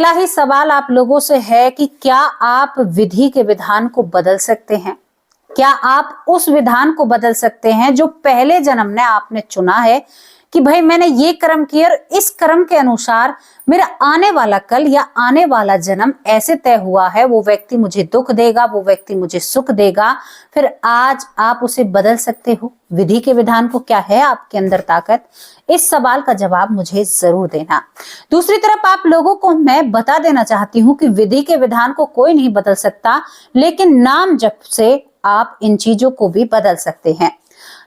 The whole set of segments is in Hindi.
पहला ही सवाल आप लोगों से है कि क्या आप विधि के विधान को बदल सकते हैं? क्या आप उस विधान को बदल सकते हैं जो पहले जन्म में आपने चुना है कि भाई मैंने ये कर्म किया और इस कर्म के अनुसार मेरा आने वाला कल या आने वाला जन्म ऐसे तय हुआ है, वो व्यक्ति मुझे दुख देगा, वो व्यक्ति मुझे सुख देगा। फिर आज आप उसे बदल सकते हो विधि के विधान को। क्या है आपके अंदर ताकत? इस सवाल का जवाब मुझे जरूर देना। दूसरी तरफ आप लोगों को मैं बता देना चाहती हूँ कि विधि के विधान को कोई नहीं बदल सकता, लेकिन नाम जप से आप इन चीजों को भी बदल सकते हैं।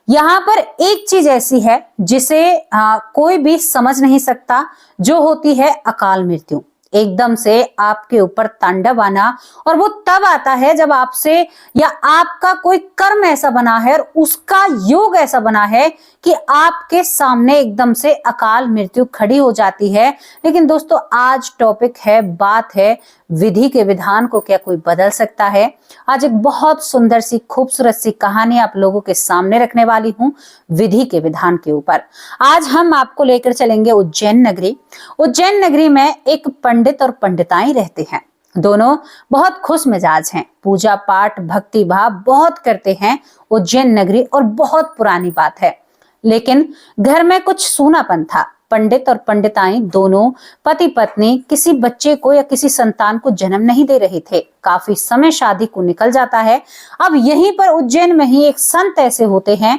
यहाँ पर एक चीज ऐसी है जिसे कोई भी समझ नहीं सकता, जो होती है अकाल मृत्यु। एकदम से आपके ऊपर तांडव आना, और वो तब आता है जब आपसे या आपका कोई कर्म ऐसा बना है और उसका योग ऐसा बना है कि आपके सामने एकदम से अकाल मृत्यु खड़ी हो जाती है। लेकिन दोस्तों आज टॉपिक है, बात है विधि के विधान को क्या कोई बदल सकता है। आज एक बहुत सुंदर सी खूबसूरत सी कहानी आप लोगों के सामने रखने वाली हूँ विधि के विधान के ऊपर। आज हम आपको लेकर चलेंगे उज्जैन नगरी। उज्जैन नगरी में एक पंडित और पंडिताई रहते हैं। दोनों बहुत खुश मिजाज हैं, पूजा पाठ भक्ति भाव बहुत करते हैं उज्जैन नगरी, और बहुत पुरानी बात है। लेकिन घर में कुछ सूनापन था। पंडित और पंडिताई दोनों पति पत्नी किसी बच्चे को या किसी संतान को जन्म नहीं दे रहे थे। काफी समय शादी को निकल जाता है। अब यहीं पर उज्जैन में ही एक संत ऐसे होते हैं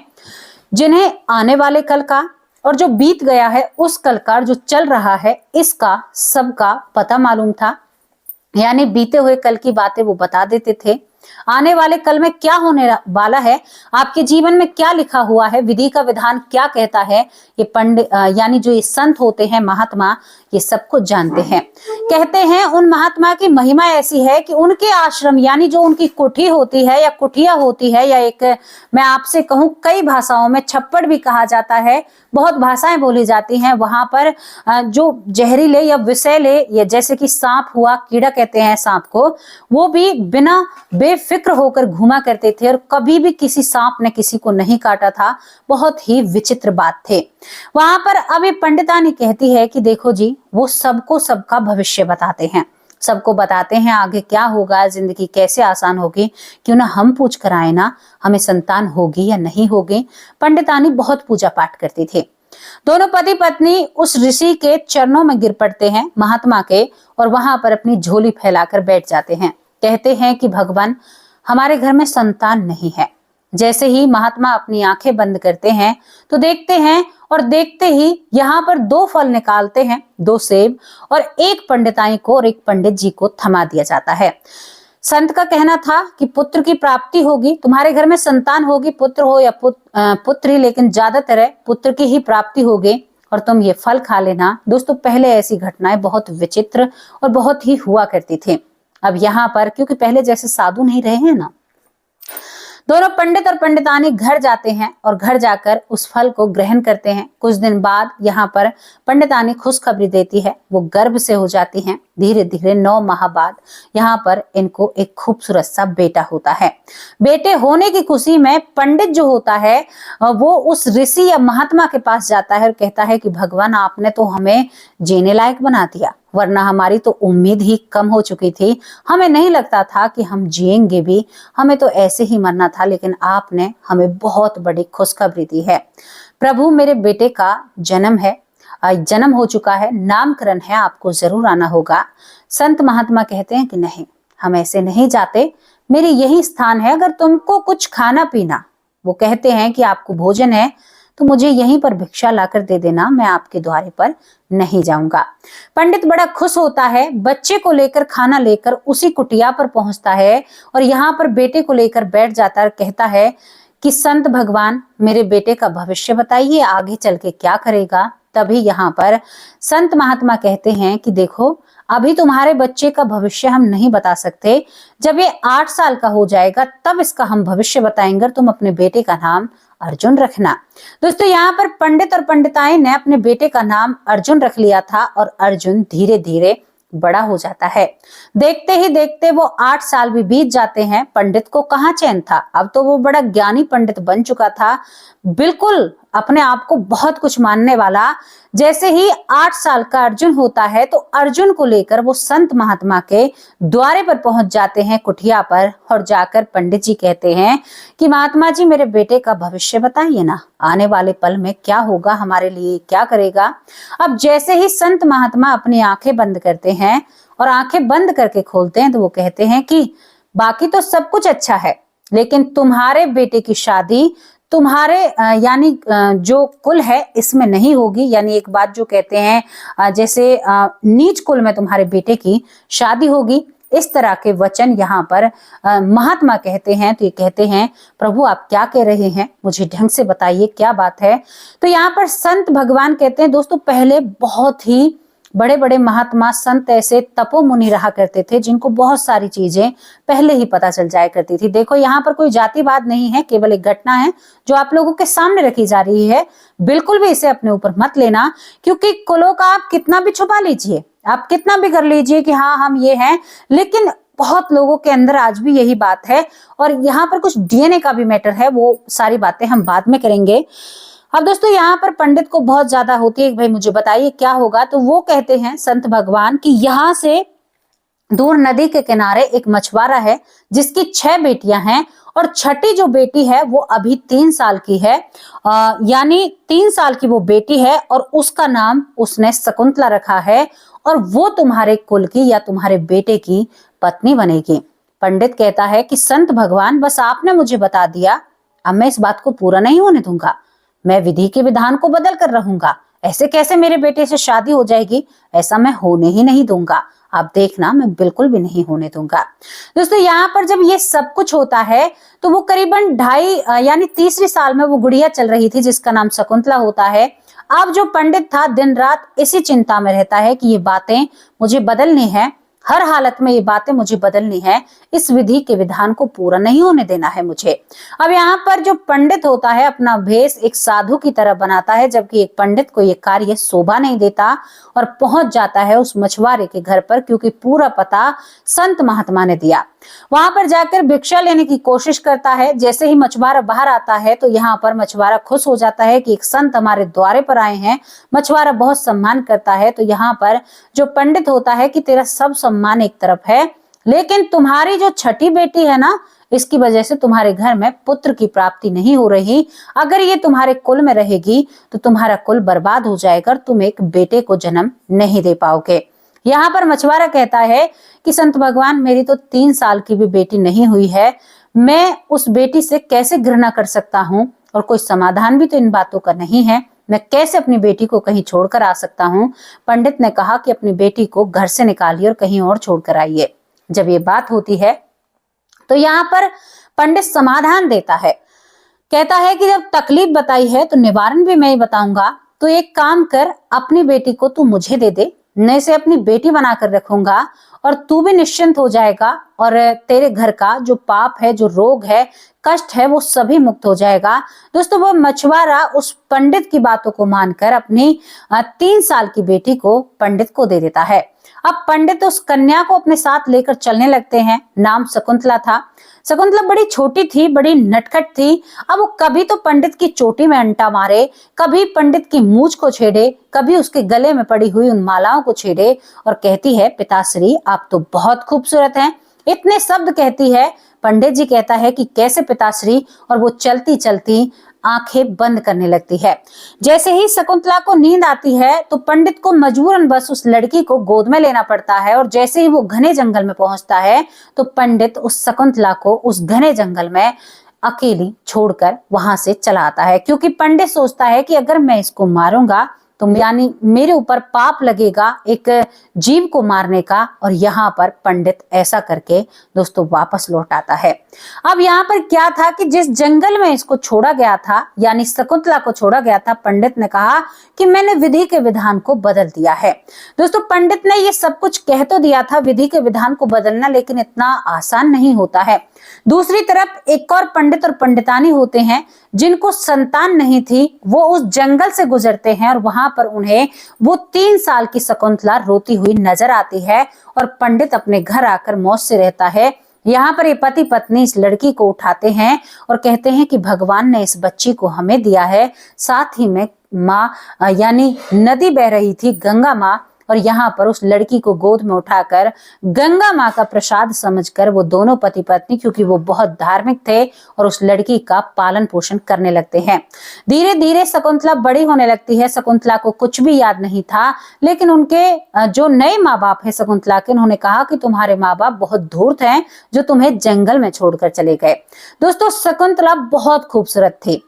जिन्हें आने वाले कल का और जो बीत गया है उस कल का, जो चल रहा है इसका सबका पता मालूम था। यानी बीते हुए कल की बातें वो बता देते थे। आने वाले कल में क्या होने वाला है, आपके जीवन में क्या लिखा हुआ है, विधि का विधान क्या कहता है, ये पंडित यानी जो ये संत होते हैं महात्मा, ये सब कुछ जानते हैं। कहते हैं उन महात्मा की महिमा ऐसी है कि उनके आश्रम यानी जो उनकी कुठी होती है या कुटिया होती है, या एक मैं आपसे कहूं कई भाषाओं में छप्पड़ भी कहा जाता है, बहुत भाषाएं बोली जाती हैं। वहां पर जो जहरीले या विषैले, या जैसे कि सांप हुआ, कीड़ा कहते हैं सांप को, वो भी बिना बेफिक्र होकर घूमा करते थे और कभी भी किसी सांप ने किसी को नहीं काटा था। बहुत ही विचित्र बात थे वहां पर। अब ये पंडितानी कहती है कि देखो जी, वो सबको सबका भविष्य बताते हैं, सबको बताते हैं आगे क्या होगा, जिंदगी कैसे आसान होगी, क्यों ना हम पूछ कर आए ना हमें संतान होगी या नहीं होगी। पंडितानी बहुत पूजा पाठ करती थी। दोनों पति पत्नी उस ऋषि के चरणों में गिर पड़ते हैं, महात्मा के, और वहां पर अपनी झोली फैलाकर बैठ जाते हैं। कहते हैं कि भगवान हमारे घर में संतान नहीं है। जैसे ही महात्मा अपनी आंखें बंद करते हैं तो देखते हैं, और देखते ही यहाँ पर दो फल निकालते हैं, दो सेब, और एक पंडिताई को और एक पंडित जी को थमा दिया जाता है। संत का कहना था कि पुत्र की प्राप्ति होगी, तुम्हारे घर में संतान होगी, पुत्र हो या पुत्री, लेकिन ज्यादातर है पुत्र की ही प्राप्ति होगी, और तुम ये फल खा लेना। दोस्तों पहले ऐसी घटनाएं बहुत विचित्र और बहुत ही हुआ करती थी। अब यहाँ पर क्योंकि पहले जैसे साधु नहीं रहे हैं ना, दोनों पंडित और पंडितानी घर जाते हैं और घर जाकर उस फल को ग्रहण करते हैं। कुछ दिन बाद यहाँ पर पंडितानी खुशखबरी देती है, वो गर्भ से हो जाती हैं। धीरे धीरे 9 माह बाद यहाँ पर इनको एक खूबसूरत सा बेटा होता है। बेटे होने की खुशी में पंडित जो होता है वो उस ऋषि या महात्मा के पास जाता है और कहता है कि भगवान आपने तो हमें जीने लायक बना दिया, वरना हमारी तो उम्मीद ही कम हो चुकी थी। हमें नहीं लगता था कि हम जिएंगे भी, हमें तो ऐसे ही मरना था, लेकिन आपने हमें बहुत बड़ी खुशखबरी दी है। प्रभु मेरे बेटे का जन्म हो चुका है, नामकरण है, आपको जरूर आना होगा। संत महात्मा कहते हैं कि नहीं, हम ऐसे नहीं जाते, मेरे यही स्थान है, अगर तुमको कुछ खाना पीना, वो कहते हैं कि आपको भोजन है तो मुझे यहीं पर भिक्षा लाकर दे देना, मैं आपके द्वारे पर नहीं जाऊंगा। पंडित बड़ा खुश होता है, बच्चे को लेकर खाना लेकर उसी कुटिया पर पहुंचता है और यहाँ पर बेटे को लेकर बैठ जाता है। कहता है कि संत भगवान मेरे बेटे का भविष्य बताइए, आगे चल के क्या करेगा। तभी यहाँ पर संत महात्मा कहते हैं कि देखो, अभी तुम्हारे बच्चे का भविष्य हम नहीं बता सकते, जब ये 8 साल का हो जाएगा तब इसका हम भविष्य बताएंगे, तुम अपने बेटे का नाम अर्जुन रखना। दोस्तों यहाँ पर पंडित और पंडिताई ने अपने बेटे का नाम अर्जुन रख लिया था और अर्जुन धीरे धीरे बड़ा हो जाता है। देखते ही देखते वो 8 साल भी बीत जाते हैं। पंडित को कहाँ चैन था, अब तो वो बड़ा ज्ञानी पंडित बन चुका था, बिल्कुल अपने आप को बहुत कुछ मानने वाला। जैसे ही 8 साल का अर्जुन होता है तो अर्जुन को लेकर वो संत महात्मा के द्वारे पर पहुंच जाते हैं, कुटिया पर, और जाकर पंडित जी कहते हैं कि महात्मा जी मेरे बेटे का भविष्य बताइए ना, आने वाले पल में क्या होगा, हमारे लिए क्या करेगा। अब जैसे ही संत महात्मा अपनी आंखें बंद करते हैं और आंखें बंद करके खोलते हैं तो वो कहते हैं कि बाकी तो सब कुछ अच्छा है, लेकिन तुम्हारे बेटे की शादी तुम्हारे यानी जो कुल है इसमें नहीं होगी। यानी एक बात जो कहते हैं जैसे नीच कुल में तुम्हारे बेटे की शादी होगी, इस तरह के वचन यहाँ पर महात्मा कहते हैं। तो ये कहते हैं प्रभु आप क्या कह रहे हैं, मुझे ढंग से बताइए क्या बात है। तो यहाँ पर संत भगवान कहते हैं दोस्तों, पहले बहुत ही बड़े बड़े महात्मा संत ऐसे तपोमुनि रहा करते थे जिनको बहुत सारी चीजें पहले ही पता चल जाया करती थी। देखो यहाँ पर कोई जातिवाद नहीं है, केवल एक घटना है जो आप लोगों के सामने रखी जा रही है। बिल्कुल भी इसे अपने ऊपर मत लेना, क्योंकि कुलों का आप कितना भी छुपा लीजिए, आप कितना भी कर लीजिए कि हाँ हम ये हैं, लेकिन बहुत लोगों के अंदर आज भी यही बात है। और यहाँ पर कुछ डीएनए का भी मैटर है, वो सारी बातें हम बाद में करेंगे। अब दोस्तों यहाँ पर पंडित को बहुत ज्यादा होती है, भाई मुझे बताइए क्या होगा। तो वो कहते हैं संत भगवान कि यहाँ से दूर नदी के किनारे एक मछुआरा है जिसकी 6 बेटियां हैं, और छठी जो बेटी है वो अभी 3 साल की है। यानी 3 साल की वो बेटी है और उसका नाम उसने शकुंतला रखा है, और वो तुम्हारे कुल की या तुम्हारे बेटे की पत्नी बनेगी। पंडित कहता है कि संत भगवान बस आपने मुझे बता दिया, अब मैं इस बात को पूरा नहीं होने दूंगा, मैं विधि के विधान को बदल कर रहूंगा। ऐसे कैसे मेरे बेटे से शादी हो जाएगी, ऐसा मैं होने ही नहीं दूंगा, आप देखना मैं बिल्कुल भी नहीं होने दूंगा। दोस्तों यहाँ पर जब ये सब कुछ होता है तो वो करीबन 2.5 यानी 3री साल में वो गुड़िया चल रही थी जिसका नाम शकुंतला होता है। अब जो पंडित था दिन रात इसी चिंता में रहता है कि ये बातें मुझे बदलनी है, हर हालत में ये बातें मुझे बदलनी है, इस विधि के विधान को पूरा नहीं होने देना है मुझे। अब यहाँ पर जो पंडित होता है अपना भेष एक साधु की तरह बनाता है, जबकि एक पंडित को ये कार्य शोभा नहीं देता, और पहुंच जाता है उस मछुआरे के घर पर, क्योंकि पूरा पता संत महात्मा ने दिया। वहां पर जाकर भिक्षा लेने की कोशिश करता है। जैसे ही मछुआरा बाहर आता है तो यहाँ पर मछुआरा खुश हो जाता है कि एक संत हमारे द्वारे पर आए हैं। मछुआरा बहुत सम्मान करता है। तो यहाँ पर जो पंडित होता है कि तेरा सब सम्मान एक तरफ है, लेकिन तुम्हारी जो छठी बेटी है ना, इसकी वजह से तुम्हारे घर में पुत्र की प्राप्ति नहीं हो रही। अगर ये तुम्हारे कुल में रहेगी तो तुम्हारा कुल बर्बाद हो जाएगा, तुम एक बेटे को जन्म नहीं दे पाओगे। यहाँ पर मछुआरा कहता है कि संत भगवान मेरी तो 3 साल की भी बेटी नहीं हुई है, मैं उस बेटी से कैसे घृणा कर सकता हूँ, और कोई समाधान भी तो इन बातों का नहीं है, मैं कैसे अपनी बेटी को कहीं छोड़कर आ सकता हूँ। पंडित ने कहा कि अपनी बेटी को घर से निकालिए और कहीं और छोड़कर आइए। जब ये बात होती है तो यहाँ पर पंडित समाधान देता है, कहता है कि जब तकलीफ बताई है तो निवारण भी मैं ही बताऊंगा। तो एक काम कर, अपनी बेटी को तू मुझे दे दे, मैं इसे अपनी बेटी बनाकर रखूंगा और तू भी निश्चिंत हो जाएगा, और तेरे घर का जो पाप है, जो रोग है, कष्ट है, वो सभी मुक्त हो जाएगा। दोस्तों वो मछुआरा उस पंडित की बातों को मानकर अपनी 3 साल की बेटी को पंडित को दे देता है। अब पंडित उस कन्या को अपने साथ लेकर चलने लगते हैं। नाम शकुंतला था। शकुंतला बड़ी छोटी थी, बड़ी नटखट थी। अब वो कभी तो पंडित की चोटी में अंटा मारे, कभी पंडित की मूंछ को छेड़े, कभी उसके गले में पड़ी हुई उन मालाओं को छेड़े, और कहती है पिताश्री आप तो बहुत खूबसूरत हैं, इतने शब्द कहती है। पंडित जी कहता है कि कैसे पिताश्री, और वो चलती चलती आंखें बंद करने लगती है। जैसे ही शकुंतला को नींद आती है तो पंडित को मजबूरन बस उस लड़की को गोद में लेना पड़ता है, और जैसे ही वो घने जंगल में पहुंचता है तो पंडित उस शकुंतला को उस घने जंगल में अकेली छोड़कर वहां से चला आता है, क्योंकि पंडित सोचता है कि अगर मैं इसको मारूंगा तो यानी मेरे ऊपर पाप लगेगा एक जीव को मारने का। और यहाँ पर पंडित ऐसा करके दोस्तों वापस लौट आता है। अब यहाँ पर क्या था कि जिस जंगल में इसको छोड़ा गया था, यानी शकुंतला को छोड़ा गया था, पंडित ने कहा कि मैंने विधि के विधान को बदल दिया है। दोस्तों पंडित ने ये सब कुछ कह तो दिया था विधि के विधान को बदलना, लेकिन इतना आसान नहीं होता है। दूसरी तरफ एक और पंडित और पंडितानी होते हैं जिनको संतान नहीं थी, वो उस जंगल से गुजरते हैं और वहां पर उन्हें वो 3 साल की शकुंतला रोती हुई नजर आती है, और पंडित अपने घर आकर मौज से रहता है। यहाँ पर ये पति पत्नी इस लड़की को उठाते हैं और कहते हैं कि भगवान ने इस बच्ची को हमें दिया है। साथ ही में माँ यानी नदी बह रही थी, गंगा माँ, और यहाँ पर उस लड़की को गोद में उठाकर गंगा माँ का प्रसाद समझकर वो दोनों पति पत्नी, क्योंकि वो बहुत धार्मिक थे, और उस लड़की का पालन पोषण करने लगते हैं। धीरे धीरे शकुंतला बड़ी होने लगती है। शकुंतला को कुछ भी याद नहीं था, लेकिन उनके जो नए माँ बाप है शकुंतला के, उन्होंने कहा कि तुम्हारे माँ बाप बहुत धूर्त हैं जो तुम्हें जंगल में छोड़कर चले गए। दोस्तों, शकुंतला बहुत खूबसूरत थी।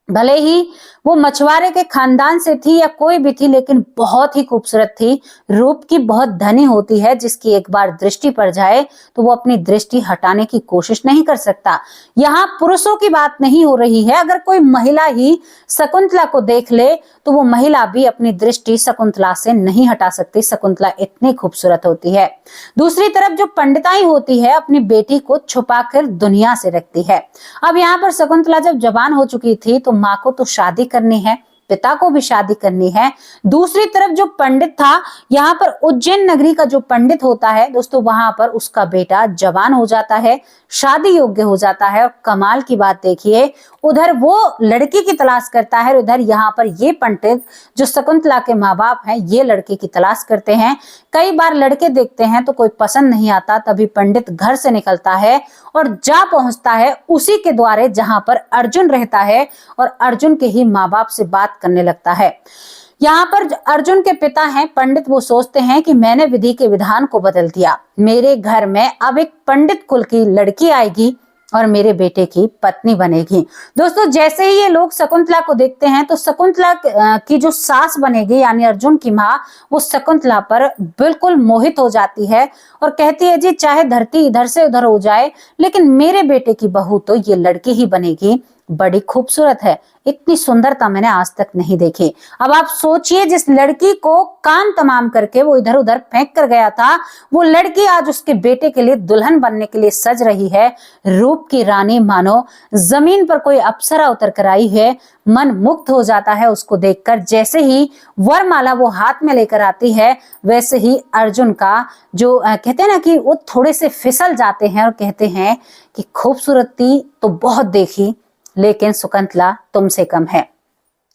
भले ही वो मछुआरे के खानदान से थी या कोई भी थी, लेकिन बहुत ही खूबसूरत थी। रूप की बहुत धनी होती है, जिसकी एक बार दृष्टि पड़ जाए तो वो अपनी दृष्टि हटाने की कोशिश नहीं कर सकता। यहाँ पुरुषों की बात नहीं हो रही है। अगर कोई महिला ही शकुंतला को देख ले तो वो महिला भी अपनी दृष्टि शकुंतला से नहीं हटा सकती। शकुंतला इतनी खूबसूरत होती है। दूसरी तरफ जो पंडिताई होती है, अपनी बेटी को छुपाकर दुनिया से रखती है। अब यहाँ पर शकुंतला जब जवान हो चुकी थी तो माँ को तो शादी करनी है, पिता को भी शादी करनी है। दूसरी तरफ जो पंडित था, यहाँ पर उज्जैन नगरी का जो पंडित होता है दोस्तों, वहां पर उसका बेटा जवान हो जाता है, शादी योग्य हो जाता है। और कमाल की बात देखिए, उधर वो लड़की की तलाश करता है, उधर यहाँ पर ये पंडित जो शकुंतला के माँ बाप हैं, ये लड़के की तलाश करते हैं। कई बार लड़के देखते हैं तो कोई पसंद नहीं आता, तभी पंडित घर से निकलता है और जा पहुंचता है उसी के द्वारे जहां पर अर्जुन रहता है, और अर्जुन के ही माँ बाप से बात करने लगता है। यहाँ पर अर्जुन के पिता हैं पंडित, वो सोचते हैं कि मैंने विधि के विधान को बदल दिया, मेरे घर में अब एक पंडित कुल की लड़की आएगी और मेरे बेटे की पत्नी बनेगी। दोस्तों, जैसे ही ये लोग शकुंतला को देखते हैं तो शकुंतला की जो सास बनेगी यानी अर्जुन की माँ, वो शकुंतला पर बिल्कुल मोहित हो जाती है और कहती है, जी चाहे धरती इधर से उधर हो जाए, लेकिन मेरे बेटे की बहू तो ये लड़की ही बनेगी। बड़ी खूबसूरत है, इतनी सुंदरता मैंने आज तक नहीं देखी। अब आप सोचिए, जिस लड़की को काम तमाम करके वो इधर उधर फेंक कर गया था, वो लड़की आज उसके बेटे के लिए दुल्हन बनने के लिए सज रही है। रूप की रानी मानो जमीन पर कोई अप्सरा उतर कर आई है। मन मुग्ध हो जाता है उसको देखकर। जैसे ही वरमाला वो हाथ में लेकर आती है, वैसे ही अर्जुन का जो कहते हैं ना कि वो थोड़े से फिसल जाते हैं और कहते हैं कि खूबसूरती तो बहुत देखी, लेकिन शकुंतला तुमसे कम है।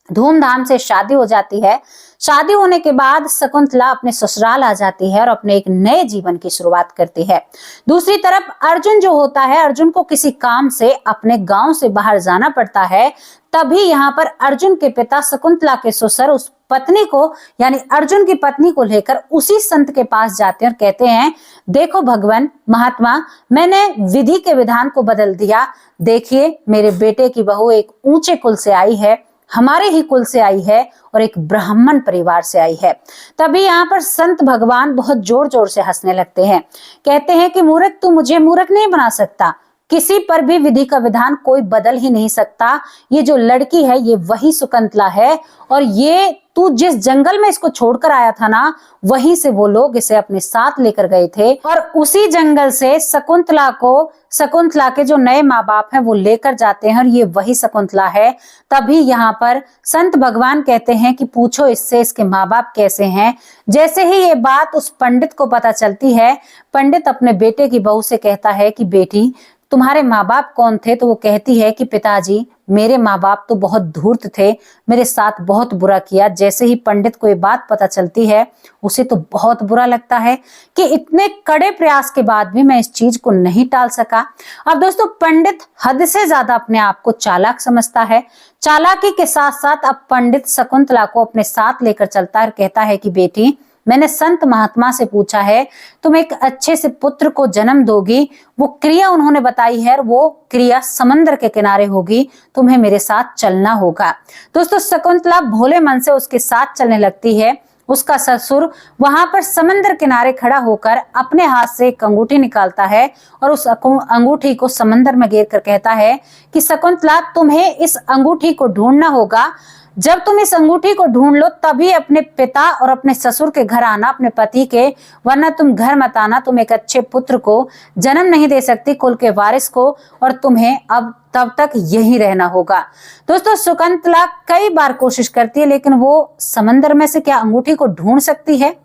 धूमधाम से शादी हो जाती है। शादी होने के बाद शकुंतला अपने ससुराल आ जाती है और अपने एक नए जीवन की शुरुआत करती है। दूसरी तरफ अर्जुन जो होता है, अर्जुन को किसी काम से अपने गांव से बाहर जाना पड़ता है। तभी यहाँ पर अर्जुन के पिता शकुंतला के ससुर उस पत्नी को यानी अर्जुन की पत्नी को लेकर उसी संत के पास जाते हैं और कहते हैं, देखो भगवान महात्मा, मैंने विधि के विधान को बदल दिया। देखिए, मेरे बेटे की बहू एक ऊंचे कुल से आई है, हमारे ही कुल से आई है और एक ब्राह्मण परिवार से आई है। तभी यहाँ पर संत भगवान बहुत जोर जोर से हंसने लगते हैं। कहते हैं कि मूर्ख, तू मुझे मूर्ख नहीं बना सकता, किसी पर भी विधि का विधान कोई बदल ही नहीं सकता। ये जो लड़की है ये वही शकुंतला है, और ये तू जिस जंगल में इसको छोड़कर आया था ना, वहीं से वो लोग इसे अपने साथ लेकर गए थे, और उसी जंगल से शकुंतला के जो नए माँ बाप हैं वो लेकर जाते हैं, और ये वही शकुंतला है। तभी यहाँ पर संत भगवान कहते हैं कि पूछो इससे इसके माँ बाप कैसे हैं। जैसे ही ये बात उस पंडित को पता चलती है, पंडित अपने बेटे की बहू से कहता है कि बेटी, तुम्हारे माँ बाप कौन थे? तो वो कहती है कि पिताजी, मेरे माँ बाप तो बहुत धूर्त थे, मेरे साथ बहुत बुरा किया। जैसे ही पंडित को ये बात पता चलती है, उसे तो बहुत बुरा लगता है कि इतने कड़े प्रयास के बाद भी मैं इस चीज को नहीं टाल सका। अब दोस्तों, पंडित हद से ज्यादा अपने आप को चालाक समझता है। चालाकी के साथ साथ अब पंडित शकुंतला को अपने साथ लेकर चलता है और कहता है कि बेटी, मैंने संत महात्मा से पूछा है, तुम एक अच्छे से पुत्र को जन्म दोगी। वो क्रिया उन्होंने बताई है, वो क्रिया समंदर के किनारे होगी। तुम्हें मेरे साथ चलना होगा। दोस्तों, शकुंतला भोले मन से उसके साथ चलने लगती है। उसका ससुर वहां पर समंदर किनारे खड़ा होकर अपने हाथ से एक अंगूठी निकालता है और उस अंगूठी को समंदर में गिर कर कहता है कि शकुंतला, तुम्हें इस अंगूठी को ढूंढना होगा। जब तुम इस अंगूठी को ढूंढ लो तभी अपने पिता और अपने ससुर के घर आना, अपने पति के, वरना तुम घर मत आना। तुम एक अच्छे पुत्र को जन्म नहीं दे सकती, कुल के वारिस को, और तुम्हें अब तब तक यही रहना होगा। दोस्तों, शकुंतला कई बार कोशिश करती है, लेकिन वो समंदर में से क्या अंगूठी को ढूंढ सकती है?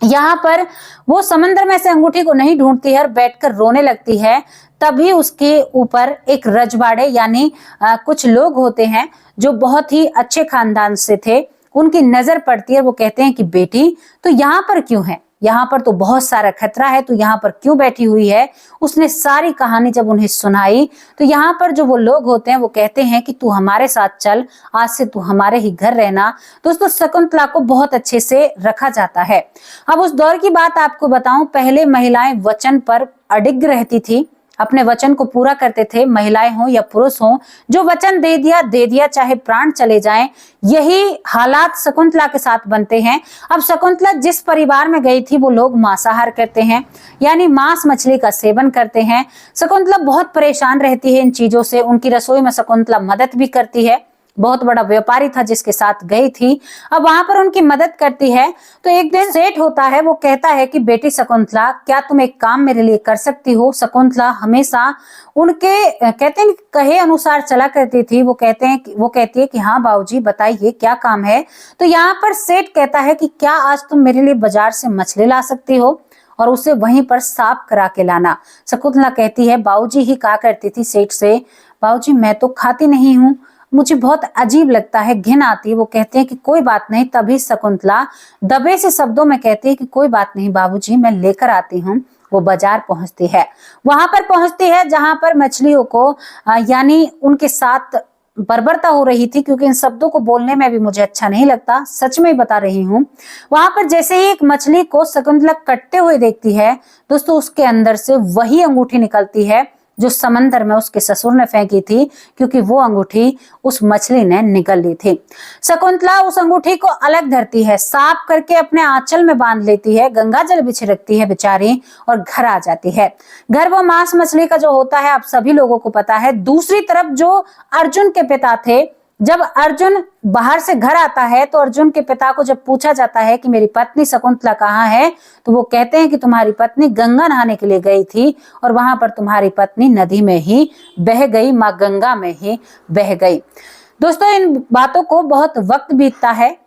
यहाँ पर वो समंदर में से अंगूठी को नहीं ढूंढती है और बैठकर रोने लगती है। तभी उसके ऊपर एक रजवाड़े यानी कुछ लोग होते हैं जो बहुत ही अच्छे खानदान से थे, उनकी नजर पड़ती है। वो कहते हैं कि बेटी तो यहाँ पर क्यों है, यहाँ पर तो बहुत सारा खतरा है, तो यहाँ पर क्यों बैठी हुई है। उसने सारी कहानी जब उन्हें सुनाई तो यहाँ पर जो वो लोग होते हैं वो कहते हैं कि तू हमारे साथ चल, आज से तू हमारे ही घर रहना। दोस्तों शकुंतला को बहुत अच्छे से रखा जाता है। अब उस दौर की बात आपको बताऊं, पहले महिलाएं वचन पर अडिग रहती थी, अपने वचन को पूरा करते थे, महिलाएं हो या पुरुष हो, जो वचन दे दिया चाहे प्राण चले जाएं। यही हालात शकुंतला के साथ बनते हैं। अब शकुंतला जिस परिवार में गई थी वो लोग मांसाहार करते हैं, यानी मांस मछली का सेवन करते हैं। शकुंतला बहुत परेशान रहती है इन चीजों से। उनकी रसोई में शकुंतला मदद भी करती है। बहुत बड़ा व्यापारी था जिसके साथ गई थी, अब वहां पर उनकी मदद करती है। तो एक दिन सेठ होता है, वो कहता है कि बेटी शकुंतला, क्या तुम एक काम मेरे लिए कर सकती हो। शकुंतला हमेशा उनके कहते हैं कहे अनुसार चला करती थी। वो कहती है कि हाँ बाबूजी बताइए क्या काम है। तो यहाँ पर सेठ कहता है कि क्या आज तुम मेरे लिए बाजार से मछली ला सकती हो और उसे वहीं पर साफ करा के लाना। शकुंतला कहती है बाबूजी ही कहा करती थी सेठ से, बाबूजी मैं तो खाती नहीं हूँ, मुझे बहुत अजीब लगता है, घिन आती है। वो कहते हैं कि कोई बात नहीं। तभी शकुंतला दबे से शब्दों में कहती है कि कोई बात नहीं बाबूजी, मैं लेकर आती हूँ। वो बाजार पहुंचती है, वहां पर पहुंचती है जहां पर मछलियों को यानी उनके साथ बर्बरता हो रही थी, क्योंकि इन शब्दों को बोलने में भी मुझे अच्छा नहीं लगता, सच में बता रही हूँ। वहां पर जैसे ही एक मछली को शकुंतला कटते हुए देखती है दोस्तों, उसके अंदर से वही अंगूठी निकलती है जो समंदर में उसके ससुर ने फेंकी थी, क्योंकि वो अंगूठी उस मछली ने निगल ली थी। शकुंतला उस अंगूठी को अलग धरती है, साफ करके अपने आंचल में बांध लेती है, गंगा जल बिछ रखती है बेचारी और घर आ जाती है। घर वो मांस मछली का जो होता है आप सभी लोगों को पता है। दूसरी तरफ जो अर्जुन के पिता थे, जब अर्जुन बाहर से घर आता है तो अर्जुन के पिता को जब पूछा जाता है कि मेरी पत्नी शकुंतला कहाँ है, तो वो कहते हैं कि तुम्हारी पत्नी गंगा नहाने के लिए गई थी और वहां पर तुम्हारी पत्नी नदी में ही बह गई, माँ गंगा में ही बह गई। दोस्तों इन बातों को बहुत वक्त बीतता है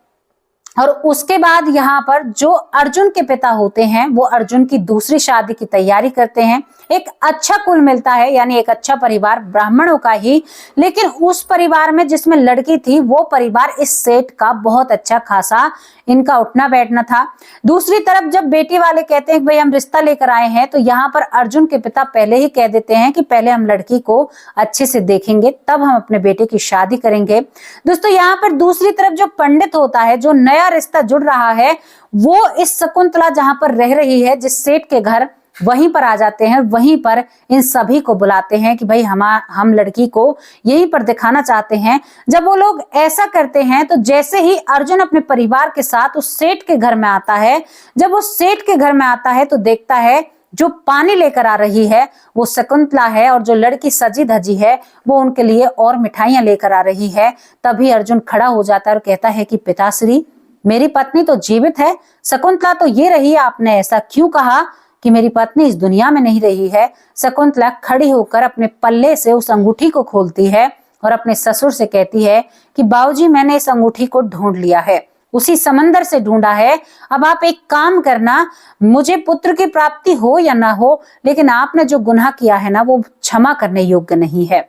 और उसके बाद यहाँ पर जो अर्जुन के पिता होते हैं वो अर्जुन की दूसरी शादी की तैयारी करते हैं। एक अच्छा कुल मिलता है, यानी एक अच्छा परिवार, ब्राह्मणों का ही, लेकिन उस परिवार में जिसमें लड़की थी वो परिवार इस सेठ का बहुत अच्छा खासा इनका उठना बैठना था। दूसरी तरफ जब बेटी वाले कहते हैं कि भाई हम रिश्ता लेकर आए हैं, तो यहाँ पर अर्जुन के पिता पहले ही कह देते हैं कि पहले हम लड़की को अच्छे से देखेंगे तब हम अपने बेटे की शादी करेंगे। दोस्तों यहाँ पर दूसरी तरफ जो पंडित होता है, जो नया रिश्ता जुड़ रहा है, वो इस शकुंतला जहां पर रह रही है जिस सेठ के घर, वहीं पर आ जाते हैं। वहीं पर इन सभी को बुलाते हैं कि भाई हम लड़की को यहीं पर दिखाना चाहते हैं। जब वो लोग ऐसा करते हैं तो जैसे ही अर्जुन अपने परिवार के साथ उस सेठ के घर में आता है, जब वो सेठ के घर में आता है तो देखता है जो पानी लेकर आ रही है वो शकुंतला है और जो लड़की सजी धजी है वो उनके लिए और मिठाइयां लेकर आ रही है। तभी अर्जुन खड़ा हो जाता है और कहता है कि पिताश्री, मेरी पत्नी तो जीवित है, शकुंतला तो ये रही, आपने ऐसा क्यों कहा कि मेरी पत्नी इस दुनिया में नहीं रही है। शकुंतला खड़ी होकर अपने पल्ले से उस अंगूठी को खोलती है और अपने ससुर से कहती है कि बाबूजी मैंने इस अंगूठी को ढूंढ लिया है, उसी समंदर से ढूंढा है। अब आप एक काम करना, मुझे पुत्र की प्राप्ति हो या ना हो, लेकिन आपने जो गुनाह किया है ना वो क्षमा करने योग्य नहीं है।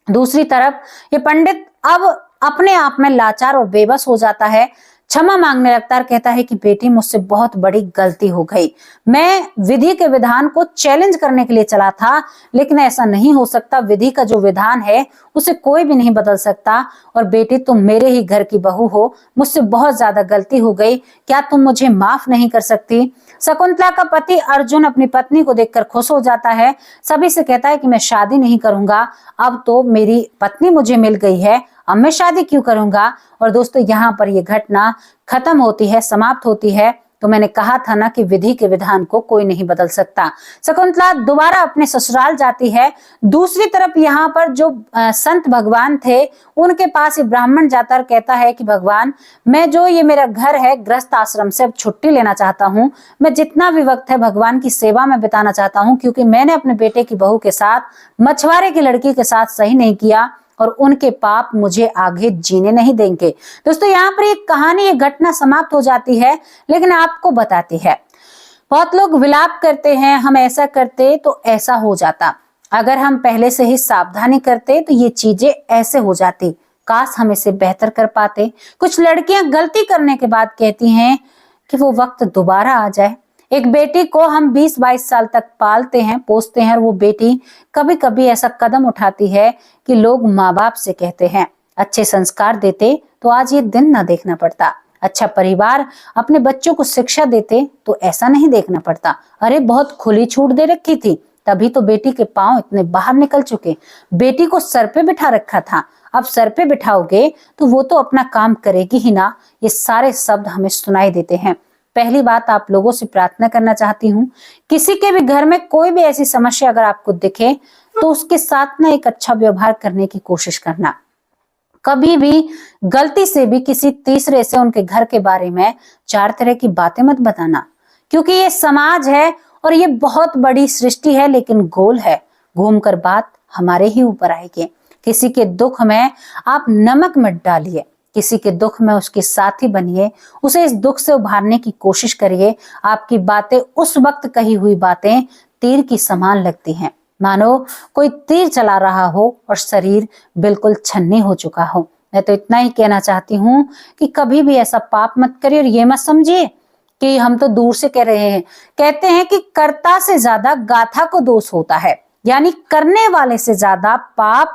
दूसरी तरफ ये पंडित अब अपने आप में लाचार और बेबस हो जाता है, क्षमा मांगने लगता है, कहता है कि बेटी मुझसे बहुत बड़ी गलती हो गई, मैं विधि के विधान को चैलेंज करने के लिए चला था, लेकिन ऐसा नहीं हो सकता, विधि का जो विधान है उसे कोई भी नहीं बदल सकता। और बेटी तुम मेरे ही घर की बहू हो, मुझसे बहुत ज्यादा गलती हो गई, क्या तुम मुझे माफ नहीं कर सकती। शकुंतला का पति अर्जुन अपनी पत्नी को देखकर खुश हो जाता है, सभी से कहता है कि मैं शादी नहीं करूंगा, अब तो मेरी पत्नी मुझे मिल गई है, अब मैं शादी क्यों करूंगा। और दोस्तों यहाँ पर यह घटना खत्म होती है, समाप्त होती है। तो मैंने कहा था ना कि विधि के विधान को कोई नहीं बदल सकता। शकुंतला दोबारा अपने ससुराल जाती है। दूसरी तरफ यहाँ पर जो संत भगवान थे उनके पास ये ब्राह्मण जाता और कहता है कि भगवान, मैं जो ये मेरा घर है गृहस्थ आश्रम से अब छुट्टी लेना चाहता हूँ, मैं जितना भी वक्त है भगवान की सेवा में बिताना चाहता हूँ, क्योंकि मैंने अपने बेटे की बहू के साथ, मछुआरे की लड़की के साथ सही नहीं किया। और उनके पाप मुझे आगे जीने नहीं देंगे। दोस्तों यहाँ पर एक कहानी, एक घटना समाप्त हो जाती है, लेकिन आपको बताती है। बहुत लोग विलाप करते हैं, हम ऐसा करते तो ऐसा हो जाता, अगर हम पहले से ही सावधानी करते तो ये चीजें ऐसे हो जाती, काश हम इसे बेहतर कर पाते। कुछ लड़कियां गलती करने के बाद कहती हैं कि वो वक्त दोबारा आ जाए। एक बेटी को हम 20-22 साल तक पालते हैं, पोसते हैं, और वो बेटी कभी कभी ऐसा कदम उठाती है कि लोग माँ बाप से कहते हैं अच्छे संस्कार देते तो आज ये दिन ना देखना पड़ता, अच्छा परिवार अपने बच्चों को शिक्षा देते तो ऐसा नहीं देखना पड़ता, अरे बहुत खुली छूट दे रखी थी, तभी तो बेटी के पांव इतने बाहर निकल चुके, बेटी को सर पे बिठा रखा था, अब सर पे बिठाओगे तो वो तो अपना काम करेगी ही ना। ये सारे शब्द हमें सुनाई देते हैं। पहली बात, आप लोगों से प्रार्थना करना चाहती हूँ, किसी के भी घर में कोई भी ऐसी समस्या अगर आपको दिखे तो उसके साथ ना एक अच्छा व्यवहार करने की कोशिश करना। कभी भी गलती से भी किसी तीसरे से उनके घर के बारे में 4 तरह की बातें मत बताना, क्योंकि ये समाज है और ये बहुत बड़ी सृष्टि है, लेकिन गोल है, घूमकर बात हमारे ही ऊपर आएगी। किसी के दुख में आप नमक मत डालिए, किसी के दुख में उसके साथी बनिए, उसे इस दुख से उभारने की कोशिश करिए। आपकी बातें उस वक्त कही हुई बातें तीर की समान लगती हैं, मानो कोई तीर चला रहा हो और शरीर बिल्कुल छन्नी हो चुका हो। मैं तो इतना ही कहना चाहती हूँ कि कभी भी ऐसा पाप मत करिए, और ये मत समझिए कि हम तो दूर से कह रहे हैं। कहते हैं कि कर्ता से ज्यादा गाथा को दोष होता है, यानी करने वाले से ज्यादा पाप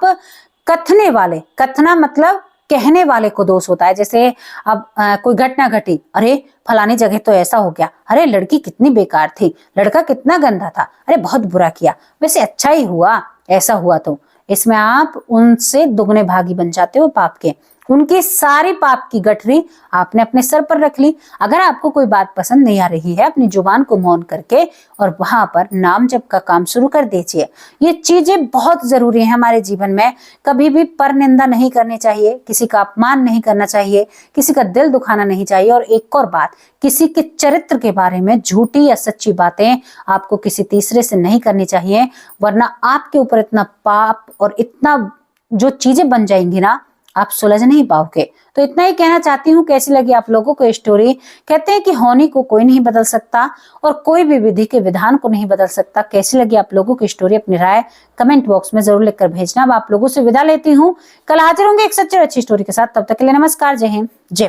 कथने वाले, कथना मतलब कहने वाले को दोष होता है। जैसे अब कोई घटना घटी, अरे फलानी जगह तो ऐसा हो गया, अरे लड़की कितनी बेकार थी, लड़का कितना गंदा था, अरे बहुत बुरा किया, वैसे अच्छा ही हुआ ऐसा हुआ, तो इसमें आप उनसे दुगने भागी बन जाते हो पाप के। उनकी सारी पाप की गठरी आपने अपने सर पर रख ली। अगर आपको कोई बात पसंद नहीं आ रही है, अपनी जुबान को मौन करके और वहां पर नाम जप का काम शुरू कर दीजिए। ये चीजें बहुत जरूरी है हमारे जीवन में। कभी भी पर निंदा नहीं करनी चाहिए, किसी का अपमान नहीं करना चाहिए, किसी का दिल दुखाना नहीं चाहिए। और एक और बात, किसी के चरित्र के बारे में झूठी या सच्ची बातें आपको किसी तीसरे से नहीं करनी चाहिए, वरना आपके ऊपर इतना पाप और इतना जो चीजें बन जाएंगी ना, आप सुलझ नहीं पाओगे। तो इतना ही कहना चाहती हूँ। कैसी लगी आप लोगों को स्टोरी? कहते हैं कि होनी को कोई नहीं बदल सकता और कोई भी विधि के विधान को नहीं बदल सकता। कैसी लगी आप लोगों की स्टोरी? अपनी राय कमेंट बॉक्स में जरूर लिखकर भेजना। अब आप लोगों से विदा लेती हूँ, कल हाजिर होंगे एक सच्ची और अच्छी स्टोरी के साथ। तब तक के लिए नमस्कार, जय हिंद, जय